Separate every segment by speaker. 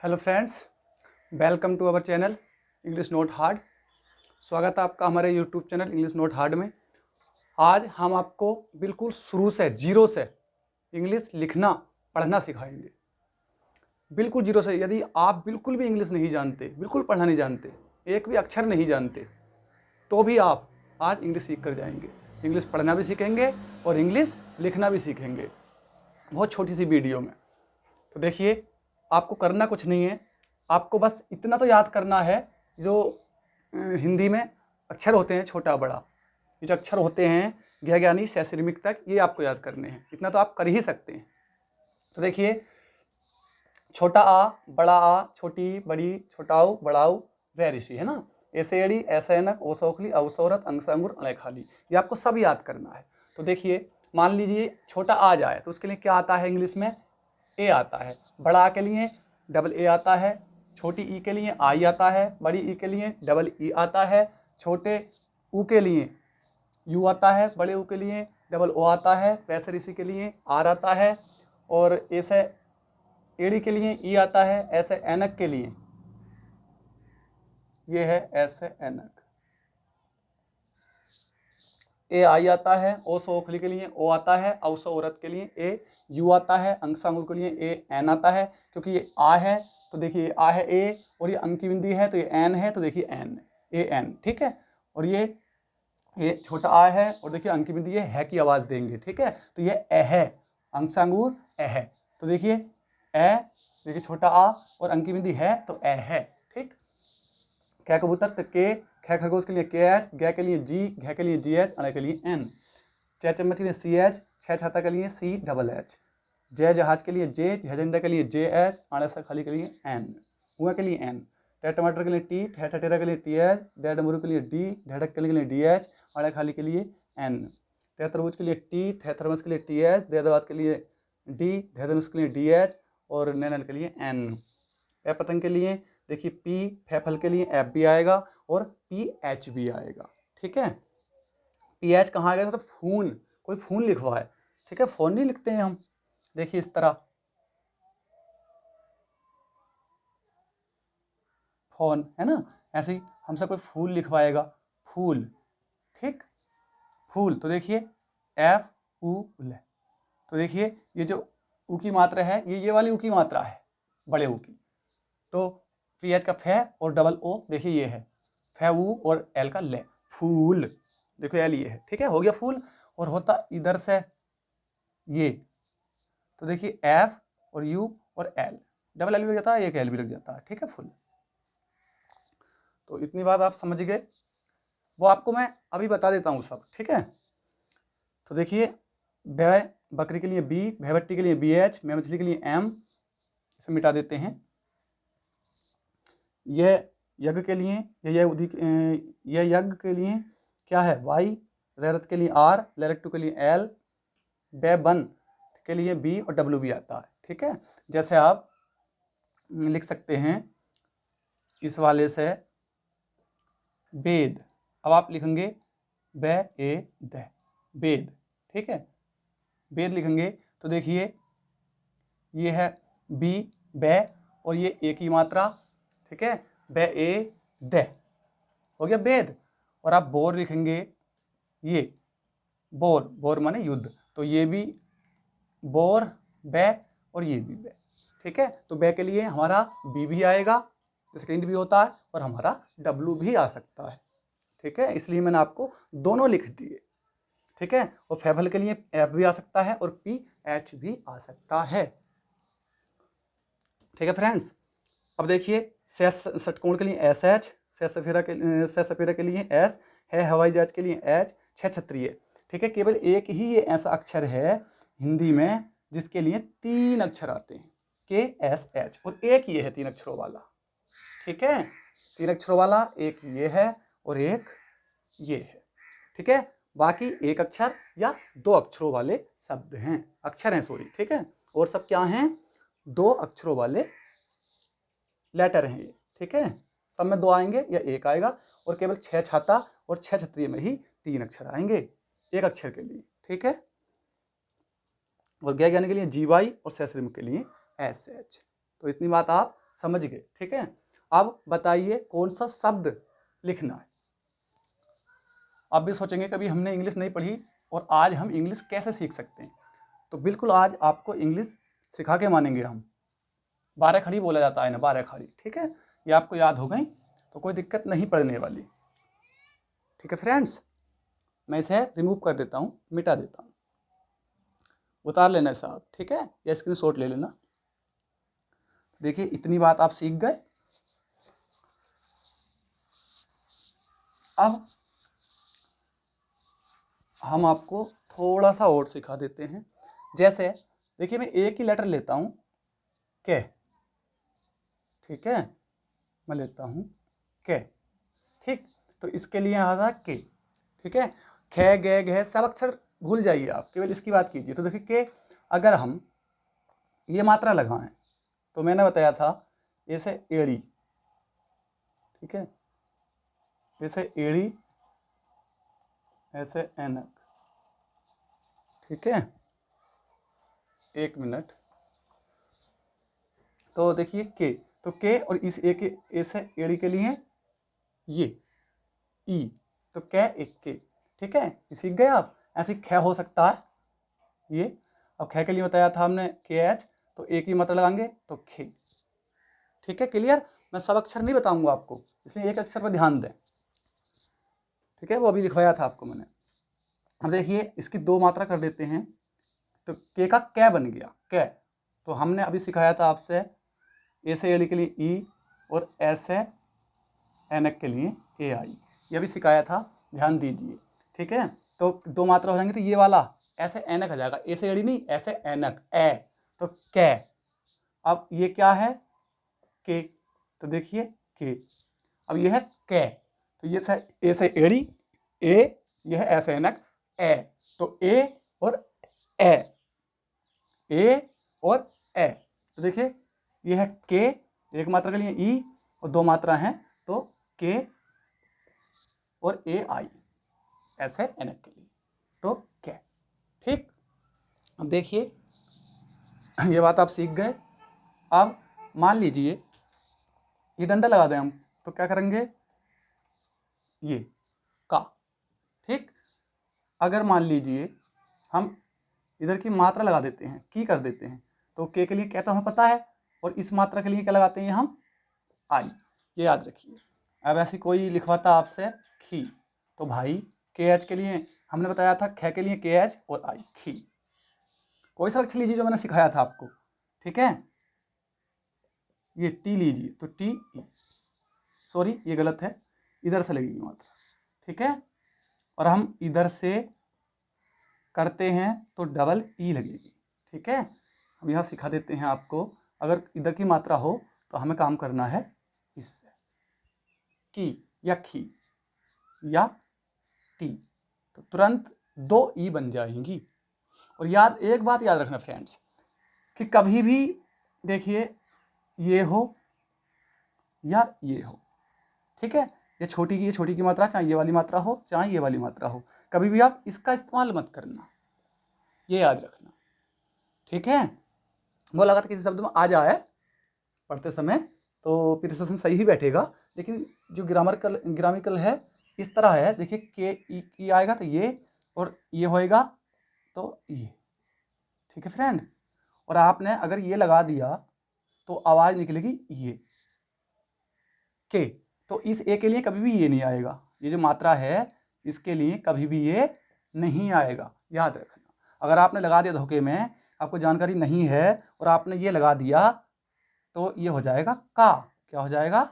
Speaker 1: Hello friends, welcome to our channel English note hard. स्वागत है आपका हमारे YouTube channel English note hard में। आज हम आपको बिल्कुल शुरू से जीरो से इंग्लिश लिखना पढ़ना सिखाएंगे। बिल्कुल जीरो से। यदि आप बिल्कुल भी इंग्लिश नहीं जानते, बिल्कुल पढ़ना नहीं जानते, एक भी अक्षर नहीं जानते, तो भी आप आज इंग्लिश सीख कर जाएंगे। इंग्लिश पढ़ना भी सीखेंगे और इंग्लिश लिखना भी सीखेंगे, बहुत छोटी सी वीडियो में। तो देखिए, आपको करना कुछ नहीं है, आपको बस इतना तो याद करना है। जो हिंदी में अक्षर होते हैं छोटा बड़ा, ये जो अक्षर होते हैं ज्ञ ज्ञानी सैश्रिमिक तक, ये आपको याद करने हैं। इतना तो आप कर ही सकते हैं। तो देखिए, छोटा आ, बड़ा आ, छोटी बड़ी, छोटाऊ बड़ाऊ, वे ऋषि, है ना। ऐसे एड़ी, ऐसे एनक, ओ सौखली, अवसौरत, अंग अंगुर, अड़े खाली, ये आपको सब याद करना है। तो देखिए, मान लीजिए छोटा आ जाए तो उसके लिए क्या आता है इंग्लिश में? ए आता है। बड़ा आ के लिए डबल ए आता है। छोटी ई के लिए आई आता है। बड़ी ई के लिए डबल ई आता है। छोटे ऊ के लिए यू आता है। बड़े ऊ के लिए डबल ओ आता है। वैसे ऋषि के लिए आर आता है। और ऐसे एड़ी के लिए ई आता है। ऐसे एनक के लिए ये है ऐसे एनक, ए आई आता है। ओ सोखली के लिए ओ आता है। औसो औरत के लिए ए यू आता है। अंगसांगुर के लिए ए एन आता है। क्योंकि ये आ है तो देखिए आ है ए, और ये अंक की बिंदी है तो ये एन है, तो देखिए एन, ए एन, ठीक है। और ये छोटा आ है और देखिए अंक की बिंदी ये है की आवाज देंगे, ठीक है। तो ये ए है, अंगसांगुर ए है, तो देखिए ए, देखिए छोटा आ और अंक की बिंदी है तो ए है, ठीक। कै कबूतर तो के, ख खरगोश के लिए के एच, ग के लिए जी, घ के लिए जी एच, अड़ के लिए एन, च चम्मच के लिए सी एच, छ छाता के लिए सी डबल एच, जय जहाज के लिए जे, झंडा के लिए जे एच, आड़े से खाली के लिए एन, हुआ के लिए एन, टे टमाटर के लिए टी, ठे ठटेरा के लिए टी एच, डे डमरू के लिए डी, ढेडक के लिए डी एच, आड़े खाली के लिए एन, ते तरबूज के लिए टी, थे थर्मस के लिए टी एच, दे दवात के लिए डी, धे धनुष के लिए डी एच, और नैनल के लिए एन। ए पतंग के लिए देखिए पी, फे फल के लिए एफ भी आएगा और पी एच भी आएगा, ठीक है। पी एच कहाँ आएगा? जैसे फोन, कोई फोन लिखवा है, ठीक है, फोन नहीं लिखते हैं हम, देखिए इस तरह फोन, है ना। ऐसे ही हमसे कोई फूल लिखवाएगा, फूल, ठीक, फूल, तो देखिए एफ ऊ ल, तो देखिए ये जो ऊ की मात्रा है ये वाली ऊ की मात्रा है, बड़े ऊ की। तो पी एच का फे और डबल ओ देखिए ये है फे ऊ, और एल का ले, फूल, देखो एल ये है, ठीक है, हो गया फूल। और होता इधर से ये, तो देखिए एफ और यू और एल, डबल एल भी लग जाता है, एक एल भी लग जाता है, ठीक है, फुल। तो इतनी बात आप समझ गए, वो आपको मैं अभी बता देता हूँ सब, ठीक है। तो देखिए, भय बकरी के लिए बी, भयभट्टी के लिए बी एच, मैं मछली के लिए एम, इसे मिटा देते हैं। यह यज्ञ के लिए, यह यज्ञ के लिए क्या है? वाई, रैरत के लिए आर, लैरक्टू के लिए एल, बेबन के लिए बी और डब्ल्यू भी आता है, ठीक है। जैसे आप लिख सकते हैं इस वाले से वेद, अब आप लिखेंगे बे ए द, वेद, ठीक है, वेद लिखेंगे। तो देखिए ये है बी, बे, और ये ए की मात्रा, ठीक है, बे ए द, हो गया वेद। और आप बोर लिखेंगे, ये बोर, बोर माने युद्ध, तो ये भी बोर, बे, और ये भी बे, ठीक है। तो बे के लिए हमारा बी भी आएगा, जैसे कहीं भी होता है, और हमारा डब्लू भी आ सकता है, ठीक है, इसलिए मैंने आपको दोनों लिख दिए, ठीक है। और फेफल के लिए एफ भी आ सकता है और पी एच भी आ सकता है, ठीक है फ्रेंड्स। अब देखिए, सेस षटकोण के लिए एस एच, से सफेरा के लिए एस, है हवाई जहाज के लिए एच, छह छत्रीय, ठीक है। केवल एक ही ये ऐसा अक्षर है हिंदी में जिसके लिए 3 अक्षर आते हैं, के एस एच, और एक ये है 3 अक्षरों वाला, ठीक है, 3 अक्षरों वाला एक ये है और एक ये है, ठीक है। बाकी एक अक्षर या 2 अक्षरों वाले शब्द हैं, अक्षर हैं सॉरी, ठीक है, और सब क्या हैं? 2 अक्षरों वाले लेटर हैं ये, ठीक है। सब में 2 आएंगे या एक आएगा, और केवल 6 छाता और 6 छत्रिय में ही 3 अक्षर आएंगे एक अक्षर के लिए, ठीक है। और ज्ञ ज्ञानी के लिए जी वाई और सैश्रिम के लिए एस एच। तो इतनी बात आप समझ गए, ठीक है। अब बताइए कौन सा शब्द लिखना है। आप भी सोचेंगे कभी हमने इंग्लिश नहीं पढ़ी और आज हम इंग्लिश कैसे सीख सकते हैं। तो बिल्कुल आज आपको इंग्लिश सिखा के मानेंगे हम। 12 खड़ी बोला जाता है ना, 12 खड़ी, ठीक है। ये आपको याद हो गई तो कोई दिक्कत नहीं पड़ने वाली, ठीक है फ्रेंड्स। मैं इसे रिमूव कर देता हूँ, मिटा देता हूँ। उतार लेना साहब, ठीक है, या स्क्रीनशॉट ले लेना। देखिए इतनी बात आप सीख गए। अब हम आपको थोड़ा सा और सिखा देते हैं। जैसे देखिए मैं एक ही लेटर लेता हूँ, के, ठीक है, मैं लेता हूँ के, ठीक। तो इसके लिए आता के, ठीक है। खे गे घे सब अक्षर भूल जाइए आप, केवल इसकी बात कीजिए। तो देखिए के अगर हम ये मात्रा लगाएं तो मैंने बताया था ऐसे एड़ी, ठीक है, ऐसे एड़ी, ऐसे ऐनक, ठीक है। एक मिनट। तो देखिए के, तो के और इस ए के ऐसे एड़ी के लिए ये ई, तो कै एक के, ठीक है। सीख गए आप। ऐसे ख हो सकता है ये। अब ख के लिए बताया था हमने के एच, तो एक ही मात्रा लगाएंगे तो खे, ठीक है, क्लियर। मैं सब अक्षर नहीं बताऊंगा आपको, इसलिए एक अक्षर पर ध्यान दें, ठीक है, वो अभी लिखवाया था आपको मैंने। अब देखिए इसकी दो मात्रा कर देते हैं, तो के का कै बन गया, कै। तो हमने अभी सिखाया था आपसे ऐसे एड़ी के लिए ई और ऐसे एनक के लिए ए आई, ये भी सिखाया था, ध्यान दीजिए, ठीक है। तो दो मात्रा हो जाएंगे तो ये वाला ऐसे एनक आ जाएगा, ऐसे एड़ी नहीं, ऐसे एनक, ए, तो कै। अब ये क्या है, के, तो देखिए के। अब ये है कै, तो ये ऐसे एड़ी ए, यह है ऐसे एनक ए, तो ए और ए, ए और ए। तो देखिए ये है के, एक मात्रा के लिए ई और दो मात्रा हैं तो के और ए आई, ऐसे एनक के लिए, तो क्या, ठीक। अब देखिए ये बात आप सीख गए। अब मान लीजिए ये डंडा लगा दें हम, तो क्या करेंगे, ये का, ठीक। अगर मान लीजिए हम इधर की मात्रा लगा देते हैं, की कर देते हैं, तो के लिए क्या तो हमें पता है, और इस मात्रा के लिए क्या लगाते हैं हम, आई, ये याद रखिए। अब ऐसी कोई लिखवाता आपसे खी, तो भाई के एच के लिए हमने बताया था, ख के लिए के एच और आई, खी। कोई सा अक्षर लीजिए जो मैंने सिखाया था आपको, ठीक है। ये टी लीजिए, तो टी ई, सॉरी ये गलत है, इधर से लगेगी मात्रा, ठीक है। और हम इधर से करते हैं तो डबल ई लगेगी, ठीक है। हम यहाँ सिखा देते हैं आपको, अगर इधर की मात्रा हो तो हमें काम करना है इससे, की या खी या टी, तो तुरंत दो ई बन जाएंगी। और याद, एक बात याद रखना फ्रेंड्स, कि कभी भी देखिए ये हो या ये हो, ठीक है, ये छोटी की मात्रा, चाहे ये वाली मात्रा हो चाहे ये वाली मात्रा हो, कभी भी आप इसका इस्तेमाल मत करना, ये याद रखना, ठीक है। वो लगा था किसी शब्द में आ जाए पढ़ते समय तो प्रिसिशन सही ही बैठेगा, लेकिन जो ग्रामिकल है इस तरह है, देखिए के ई आएगा तो ये, और ये होएगा तो ये, ठीक है फ्रेंड। और आपने अगर ये लगा दिया तो आवाज निकलेगी ये के, तो इस ए के लिए कभी भी ये नहीं आएगा, ये जो मात्रा है इसके लिए कभी भी ये नहीं आएगा, याद रखना। अगर आपने लगा दिया धोखे में, आपको जानकारी नहीं है और आपने ये लगा दिया, तो ये हो जाएगा का, क्या हो जाएगा,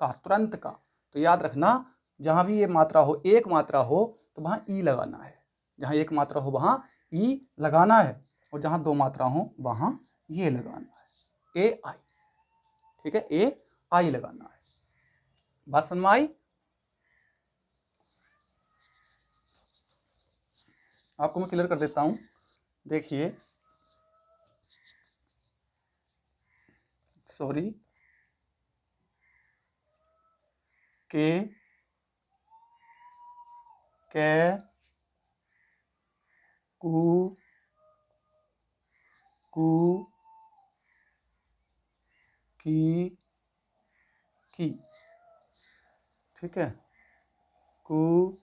Speaker 1: का, तुरंत का। तो याद रखना, जहां भी ये मात्रा हो, एक मात्रा हो तो वहां ई लगाना है, जहां एक मात्रा हो वहां ई लगाना है, और जहां दो मात्रा हो वहां ये लगाना है, ए आई, ठीक है, ए आई लगाना है। बात समझ में आई। आपको मैं क्लियर कर देता हूं, देखिए, सॉरी, के, कै, कू, कू, की, ठीक है, कु,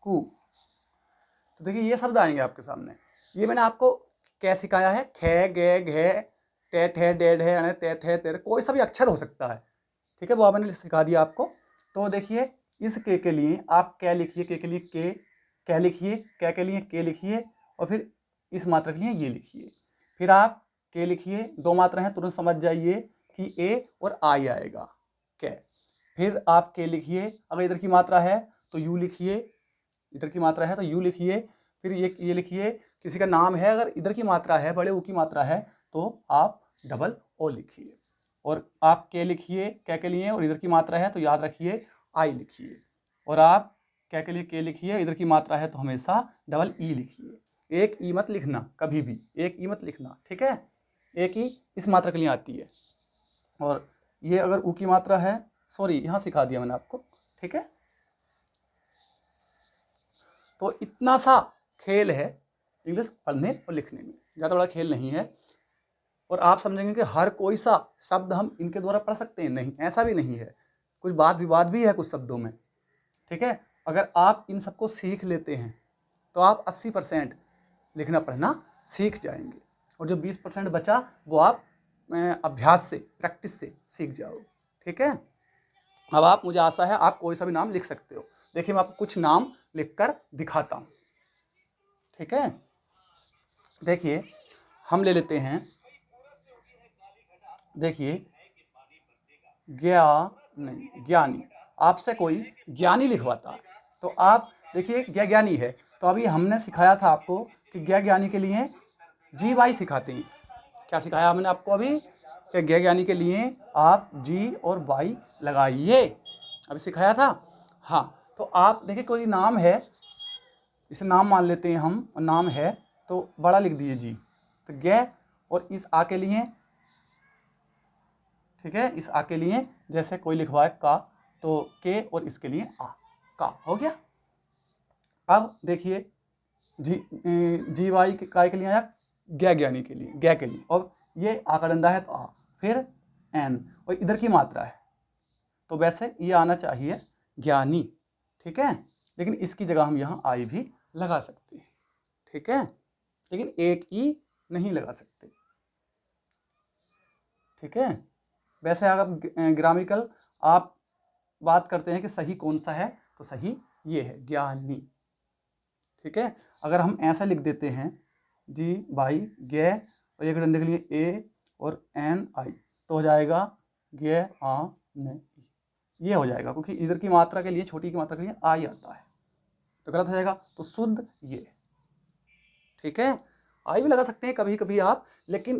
Speaker 1: कु। तो देखिए ये शब्द आएंगे आपके सामने। ये मैंने आपको क्या सिखाया है, खे, गे, घे, टे, ठे, डे, ढे, अणे, ते, थे, ते, कोई सा भी अक्षर हो सकता है, ठीक है, वो मैंने सिखा दिया आपको। तो देखिए इस के लिए आप क्या लिखिए, के लिए के, क्या लिखिए, के लिए के लिखिए, और फिर इस मात्रा के लिए ये लिखिए। फिर आप के लिखिए, दो मात्रा हैं, तुरंत समझ जाइए कि ए और आई आएगा, के। फिर आप के लिखिए, अगर इधर की मात्रा है तो यू लिखिए, इधर की मात्रा है तो यू लिखिए। फिर ये लिखिए, किसी का नाम है, अगर इधर की मात्रा है, बड़े ऊ की मात्रा है, तो आप डबल ओ लिखिए। और आप के लिखिए, क्या के लिए, और इधर की मात्रा है तो याद रखिए आई लिखिए। और आप क्या के लिए के लिखिए, इधर की मात्रा है तो हमेशा डबल ई लिखिए। एक ई मत लिखना कभी भी, एक ई मत लिखना, ठीक है। एक ई इस मात्रा के लिए आती है, और ये अगर ऊ की मात्रा है, सॉरी यहाँ सिखा दिया मैंने आपको, ठीक है। तो इतना सा खेल है इंग्लिश पढ़ने और लिखने में, ज़्यादा बड़ा खेल नहीं है। और आप समझेंगे कि हर कोई सा शब्द हम इनके द्वारा पढ़ सकते हैं, नहीं, ऐसा भी नहीं है। कुछ वाद विवाद भी है कुछ शब्दों में, ठीक है। अगर आप इन सबको सीख लेते हैं तो आप 80% लिखना पढ़ना सीख जाएंगे, और जो 20% बचा वो आप अभ्यास से, प्रैक्टिस से सीख जाओगे, ठीक है। अब आप, मुझे आशा है आप कोई सा भी नाम लिख सकते हो। देखिए मैं आपको कुछ नाम लिखकर दिखाता हूँ, ठीक है। देखिए हम ले लेते हैं, देखिए ज्ञानी, आपसे कोई ज्ञानी लिखवाता है तो आप देखिए ज्ञानी है, तो अभी हमने सिखाया था आपको कि ज्ञानी के लिए जी वाई सिखाते हैं। क्या सिखाया हमने आपको अभी, कि ज्ञानी के लिए आप जी और वाई लगाइए, अभी सिखाया था। हाँ, तो आप देखिए कोई नाम है, इसे नाम मान लेते हैं हम, नाम है तो बड़ा लिख दीजिए जी, तो ज्ञ, और इस आ के लिए, ठीक है, इस आ के लिए जैसे कोई लिखवाए का, तो के, और इसके लिए आ, का हो गया। अब देखिए जी वाई काय के लिए आया, ज्ञानी के लिए, ज्ञ के लिए, और ये आ का डंडा है तो आ, फिर एन, और इधर की मात्रा है तो वैसे ये आना चाहिए ज्ञानी, ठीक है। लेकिन इसकी जगह हम यहाँ आई भी लगा सकते हैं, ठीक है, लेकिन एक ई नहीं लगा सकते, ठीक है। वैसे अगर ग्रामिकल आप बात करते हैं कि सही कौन सा है, तो सही ये है ज्ञानी, ठीक है। अगर हम ऐसा लिख देते हैं जी बाई गे, और एक डंडे के लिए ए और एन आई, तो हो जाएगा गे आ न, ये हो जाएगा, क्योंकि इधर की मात्रा के लिए, छोटी की मात्रा के लिए आई आता है, तो गलत हो जाएगा, तो शुद्ध ये, ठीक है। आई भी लगा सकते हैं कभी कभी आप, लेकिन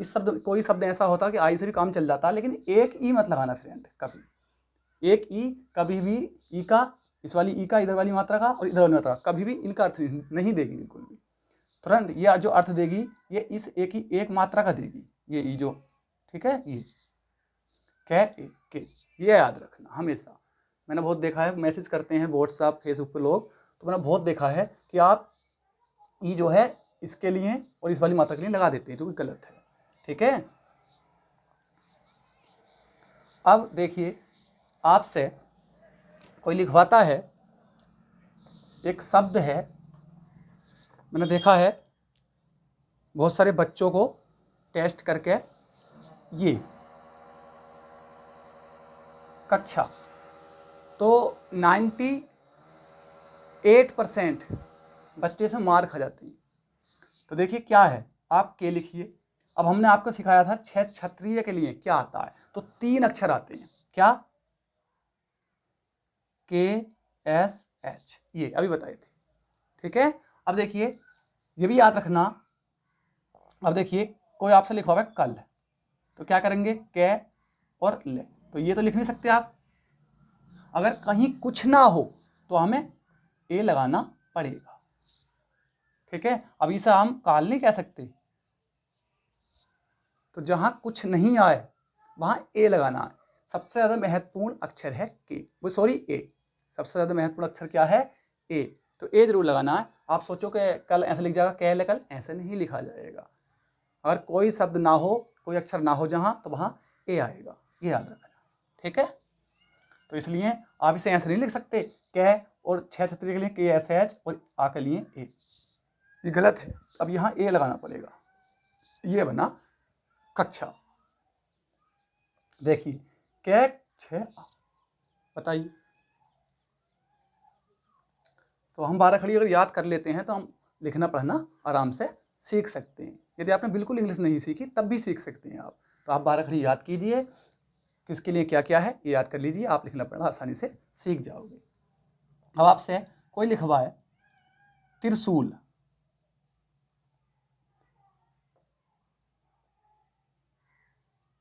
Speaker 1: इस शब्द, कोई शब्द ऐसा होता है कि आई से भी काम चल जाता है, लेकिन एक ई मत लगाना फ्रेंड कभी, एक ई कभी भी, ई का, इस वाली ई का, इधर वाली मात्रा का, और इधर वाली मात्रा का, कभी भी इनका अर्थ नहीं देगी बिल्कुल भी। फ्रेंड ये जो अर्थ देगी ये इस एक ही एक मात्रा का देगी, ये ई जो, ठीक है, ये के, ये याद रखना हमेशा। मैंने बहुत देखा है, मैसेज करते हैं व्हाट्सएप फेसबुक पे लोग, तो मैंने बहुत देखा है कि आप ई जो है इसके लिए और इस वाली मात्रा के लिए लगा देते हैं, जो कि गलत है, ठीक है। अब देखिए आपसे कोई लिखवाता है, एक शब्द है, मैंने देखा है बहुत सारे बच्चों को टेस्ट करके, ये कक्षा, तो 98% बच्चे से मार खा जाते हैं। तो देखिए क्या है, आप के लिखिए। अब हमने आपको सिखाया था क्षत्रिय के लिए क्या आता है, तो 3 अक्षर आते हैं, क्या, के एस एच, ये अभी बताए थे, ठीक है। अब देखिए ये भी याद रखना। अब देखिए कोई आपसे लिखवा है कल, तो क्या करेंगे, कै और ले, तो ये तो लिख नहीं सकते आप। अगर कहीं कुछ ना हो तो हमें ए लगाना पड़ेगा, ठीक है। अब इसे हम काल नहीं कह सकते, तो जहां कुछ नहीं आए वहां ए लगाना है। सबसे ज्यादा महत्वपूर्ण अक्षर है के, वो सॉरी ए, सबसे ज्यादा महत्वपूर्ण अक्षर क्या है, ए, तो ए जरूर लगाना है। आप सोचो कि कल ऐसे लिख जाएगा, कह ले कल, ऐसे नहीं लिखा जाएगा। अगर कोई शब्द ना हो, कोई अक्षर ना हो जहाँ तो वहाँ ए आएगा, ये याद रखना, ठीक है। तो इसलिए आप इसे ऐसे नहीं लिख सकते कै और 6 छतरी के लिए के एस एच और आ के लिए ए, ये गलत है। अब यहाँ ए लगाना पड़ेगा, ये बना कक्षा। देखिए कै 6 आ, बताइए। तो हम 12 खड़ी अगर याद कर लेते हैं तो हम लिखना पढ़ना आराम से सीख सकते हैं। यदि आपने बिल्कुल इंग्लिश नहीं सीखी तब भी सीख सकते हैं आप। तो आप 12 खड़ी याद कीजिए, किसके लिए क्या क्या है ये याद कर लीजिए, आप लिखना पढ़ना आसानी से सीख जाओगे। अब आपसे कोई लिखवा है त्रिशूल,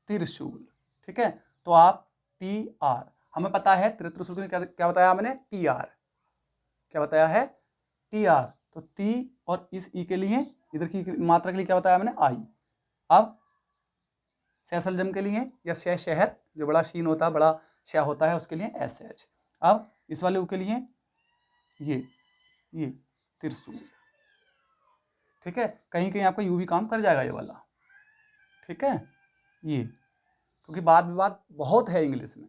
Speaker 1: त्रिशूल, ठीक है। तो आप टी आर, हमें पता है त्रिशूल के लिए क्या बताया मैंने, टी आर, क्या बताया है, टी आर। तो टी और इस ई के लिए इधर की मात्रा के लिए क्या बताया मैंने, आई। अब सैसलजम के लिए या शहर जो बड़ा शीन होता है, बड़ा शह होता है, उसके लिए एस एच। अब इस वाले ऊ के लिए ये त्रिशूल, ठीक है। कहीं कहीं आपका यू भी काम कर जाएगा ये वाला, ठीक है। ये क्योंकि वाद विवाद बहुत है इंग्लिश में,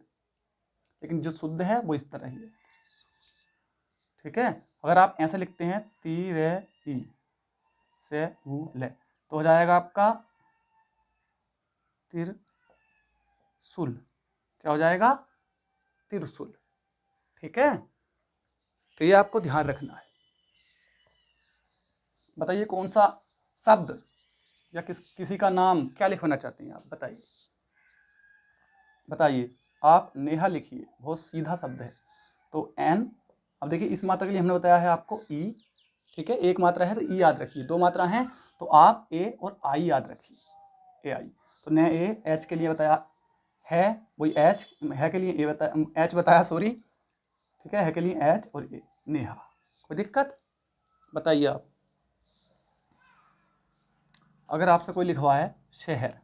Speaker 1: लेकिन जो शुद्ध है वो इस तरह ही है, ठीक है। अगर आप ऐसे लिखते हैं ती रे ई से ऊ ले तो हो जाएगा आपका त्रिशूल, क्या हो जाएगा, त्रिशूल, ठीक है। तो ये आपको ध्यान रखना है। बताइए कौन सा शब्द या किसी का नाम क्या लिखवाना चाहते हैं आप, बताइए बताइए। आप नेहा लिखिए, बहुत सीधा शब्द है। तो एन, अब देखिए इस मात्रा के लिए हमने बताया है आपको ई, ठीक है। एक मात्रा है तो ई याद रखिए, दो मात्रा हैं तो आप ए और आई याद रखिए, ए आई। तो ने ए, एच के लिए बताया है, वही एच है के लिए ए बताया, एच बताया सॉरी, ठीक है के लिए एच और ए, नेहा। कोई दिक्कत, बताइए आप। अगर आपसे कोई लिखवा है शहर,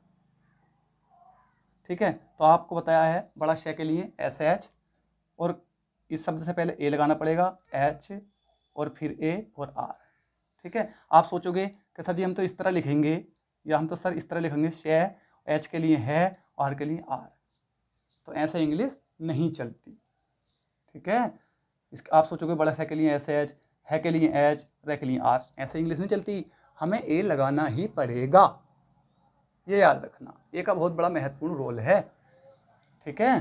Speaker 1: ठीक है, तो आपको बताया है बड़ा शह के लिए एस एच, और इस शब्द से पहले ए लगाना पड़ेगा, एच और फिर ए और आर, ठीक है। आप सोचोगे कि सर जी हम तो इस तरह लिखेंगे, या हम तो सर इस तरह लिखेंगे, शह एच के लिए है, आर के लिए आर, तो ऐसा इंग्लिश नहीं चलती, ठीक है। आप सोचोगे बड़ा शह के लिए एस एच, है के लिए एच, रे के लिए आर, ऐसे इंग्लिश नहीं चलती, हमें ए लगाना ही पड़ेगा, ये याद रखना। ए का बहुत बड़ा महत्वपूर्ण रोल है, ठीक है।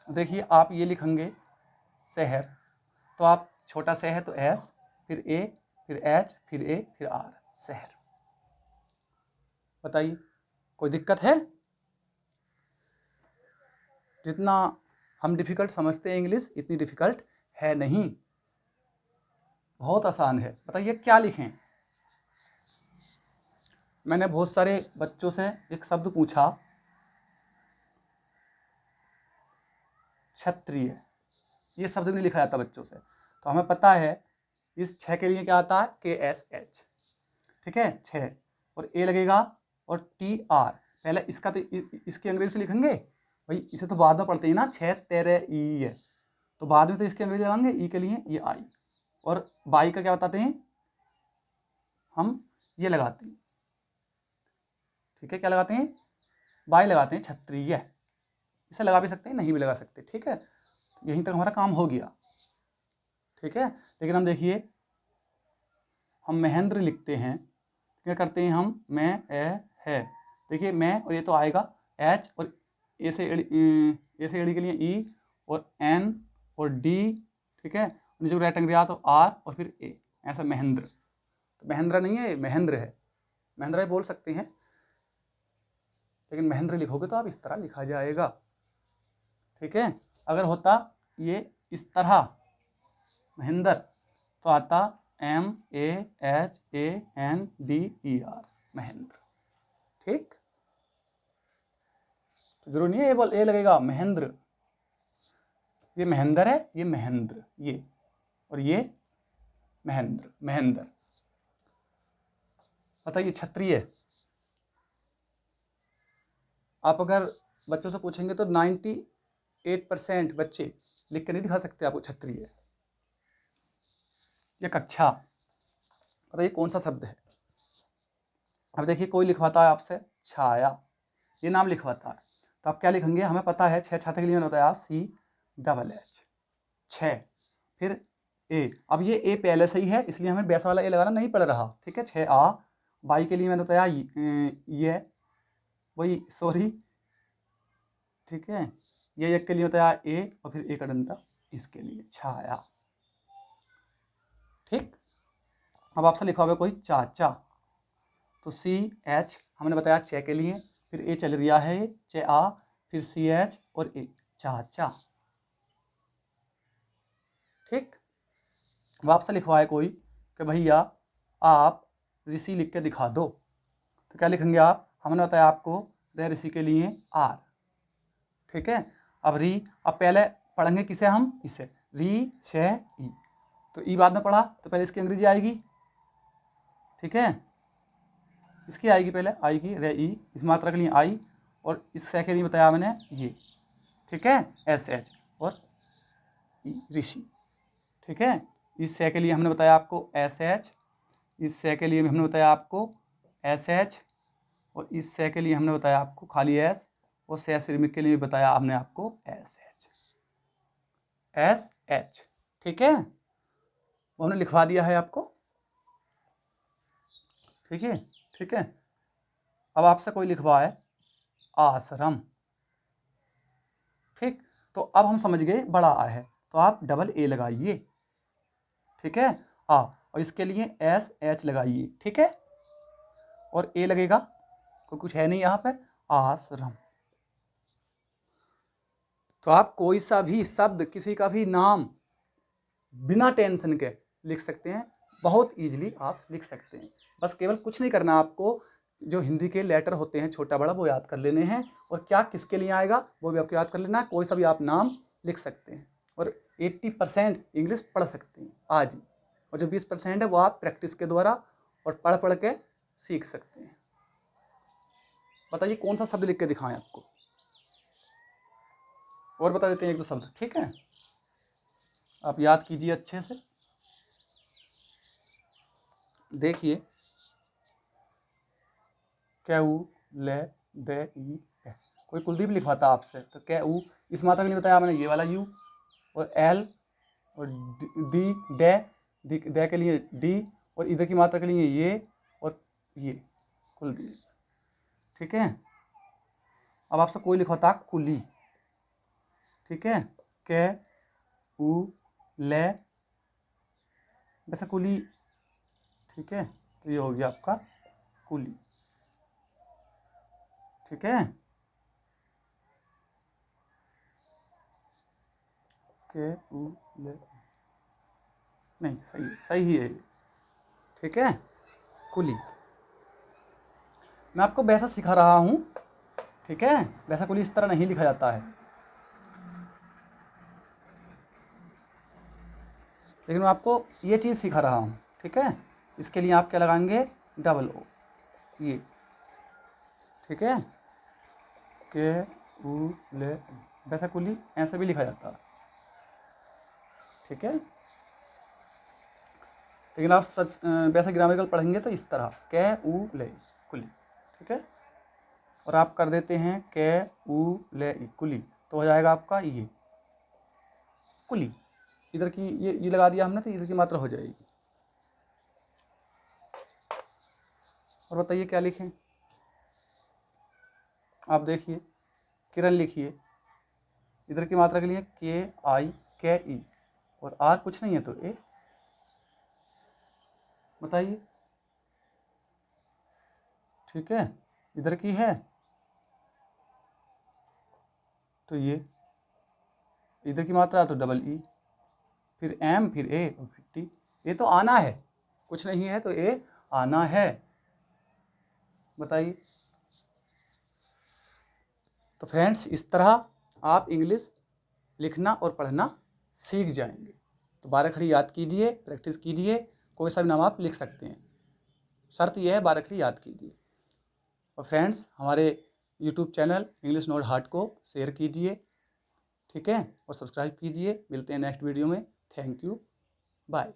Speaker 1: देखिए आप ये लिखेंगे शहर, तो आप छोटा स है तो एस, फिर ए, फिर एच, फिर ए, फिर आर, शहर। बताइए कोई दिक्कत है। जितना हम डिफिकल्ट समझते हैं इंग्लिश, इतनी डिफिकल्ट है नहीं, बहुत आसान है। बताइए क्या लिखें। मैंने बहुत सारे बच्चों से एक शब्द पूछा, क्षत्रिय, ये शब्द नहीं लिखा जाता बच्चों से, तो हमें पता है इस 6 के लिए क्या आता है, के एस एच, ठीक है 6, और ए लगेगा और टी आर। पहले इसका तो इसकी अंग्रेजी से लिखेंगे भाई, इसे तो बाद में पढ़ते हैं ना, 6 तेरे ई है, तो बाद में तो इसकी अंग्रेजी लगाएंगे, ई के लिए ये आई, और बाई का क्या बताते हैं हम, ये लगाते हैं, ठीक है। क्या लगाते हैं, बाई लगाते हैं, क्षत्रिय, इसे लगा भी सकते हैं, नहीं भी लगा सकते, ठीक है। यहीं तक हमारा काम हो गया, ठीक है। लेकिन हम देखिए हम महेंद्र लिखते हैं, क्या करते हैं हम, मैं ए है, देखिए मैं और ये तो आएगा एच, और ए से एड़ी के लिए ई, और एन और डी, ठीक है। नीचे को राइट एंगल तो आर और फिर ए, ऐसा महेंद्र। तो महेंद्र नहीं है, महेंद्र है, महेंद्र बोल सकते हैं, लेकिन महेंद्र लिखोगे तो आप इस तरह लिखा जाएगा, ठीक है। अगर होता ये इस तरह महेंद्र तो आता M A H A N D E R, Mahendra, ठीक। तो जरूर नहीं है ए लगेगा, महेंद्र, ये महेंद्र है, ये महेंद्र, ये और ये महेंद्र, महेंद्र। बताइए क्षत्रिय, आप अगर बच्चों से पूछेंगे तो 98% बच्चे लिख के नहीं दिखा सकते आपको क्षत्रिय। ये कक्षा, बताइए कौन सा शब्द है। अब देखिए कोई लिखवाता है आपसे छाया, ये नाम लिखवाता है। तो आप क्या लिखेंगे, हमें पता है 6 छात्र के लिए होता है CHH 6, फिर ए। अब ये ए पहले से ही है इसलिए हमें वैसा वाला ए लगाना नहीं पड़ रहा, ठीक है। 6A। बाई के लिए मैंने बताया ये वही, सॉरी, ठीक है। ये एक के लिए बताया ए और फिर ए का डंडा इसके लिए छाया, ठीक। अब आपसे लिखा हुआ है कोई चाचा, तो CH हमने बताया चे के लिए, फिर ए चल रहा है 6A, फिर CH और ए, चाचा, ठीक। अब आपसे लिखवाए कोई कि भैया आप ऋषि लिख के दिखा दो, तो क्या लिखेंगे आप, हमने बताया आपको ऋषि के लिए R, ठीक है। अब पहले पढ़ेंगे किसे हम, इसे री शे ई, तो ई बाद में पढ़ा तो पहले इसकी अंग्रेजी आएगी, ठीक है। इसकी आएगी पहले, आई की रे ई, इस मात्रा के लिए आई, और इस से के लिए बताया मैंने ये, ठीक है, SH और ऋषि, ठीक है। इस से के लिए हमने बताया आपको SH, इस से के लिए हमने बताया आपको SH, और इस से के लिए हमने बताया आपको खाली S, और से श्रमिक के लिए बताया हमने आपको SH, ठीक है। वो हमने लिखवा दिया है आपको, ठीक है, ठीक है। अब आपसे कोई लिखवाए आश्रम, ठीक। तो अब हम समझ गए बड़ा आ है तो आप डबल ए लगाइए, ठीक है। और इसके लिए SH लगाइए, ठीक है, और ए लगेगा, तो कुछ है नहीं यहाँ पे, आश्रम। तो आप कोई सा भी शब्द, किसी का भी नाम बिना टेंशन के लिख सकते हैं, बहुत इजीली आप लिख सकते हैं। बस केवल कुछ नहीं करना आपको, जो हिंदी के लेटर होते हैं छोटा बड़ा वो याद कर लेने हैं, और क्या किसके लिए आएगा वो भी आपको याद कर लेना है। कोई सा भी आप नाम लिख सकते हैं और 80% इंग्लिश पढ़ सकते हैं आज ही, और जो 20% है वो आप प्रैक्टिस के द्वारा और पढ़ पढ़ के सीख सकते हैं। बताइए कौन सा शब्द लिख के दिखाएं आपको, और बता देते हैं एक दो शब्द, ठीक है। आप याद कीजिए अच्छे से, देखिए कैऊ ले दे ई ए, कोई कुलदीप लिखवाता आपसे तो कैऊ, इस मात्रा के लिए बताया मैंने ये वाला यू, और एल, और डी दे के लिए डी, और इधर की मात्रा के लिए ये और ये, कुलदीप, ठीक है। अब आपसे कोई लिखवाता कुली, ठीक है, के उ ले, वैसे कुली, ठीक है। तो ये हो गया आपका कुली, ठीक है। के उ ले, नहीं सही ही है, ठीक है, कुली। मैं आपको वैसा सिखा रहा हूँ, ठीक है, वैसा कुली इस तरह नहीं लिखा जाता है, लेकिन मैं आपको ये चीज़ सिखा रहा हूँ, ठीक है। इसके लिए आप क्या लगाएंगे, डबल ओ, ये, ठीक है, के उ ले, वैसा कुली ऐसे भी लिखा जाता है, ठीक है। लेकिन आप सच वैसा ग्रामेटिकल पढ़ेंगे तो इस तरह के उ ले कुली, ठीक है। और आप कर देते हैं के उ ले कुली, तो हो जाएगा आपका ये कुली, इधर की ये लगा दिया हमने तो इधर की मात्रा हो जाएगी। और बताइए क्या लिखें, आप देखिए, किरण लिखिए, इधर की मात्रा के लिए के ई, और आर कुछ नहीं है तो ए, बताइए, ठीक है। इधर की है तो ये, इधर की मात्रा तो डबल ई, फिर एम, फिर ए और फिर टी, ये तो आना है, कुछ नहीं है तो ए आना है, बताइए। तो फ्रेंड्स इस तरह आप इंग्लिश लिखना और पढ़ना सीख जाएंगे। तो 12 खड़ी याद कीजिए, प्रैक्टिस कीजिए, कोई सा भी नाम आप लिख सकते हैं, शर्त यह है 12 खड़ी याद कीजिए। और फ्रेंड्स हमारे YouTube channel English note hard को शेयर कीजिए, ठीक है, और सब्सक्राइब कीजिए। मिलते हैं नेक्स्ट वीडियो में, थैंक यू, बाय।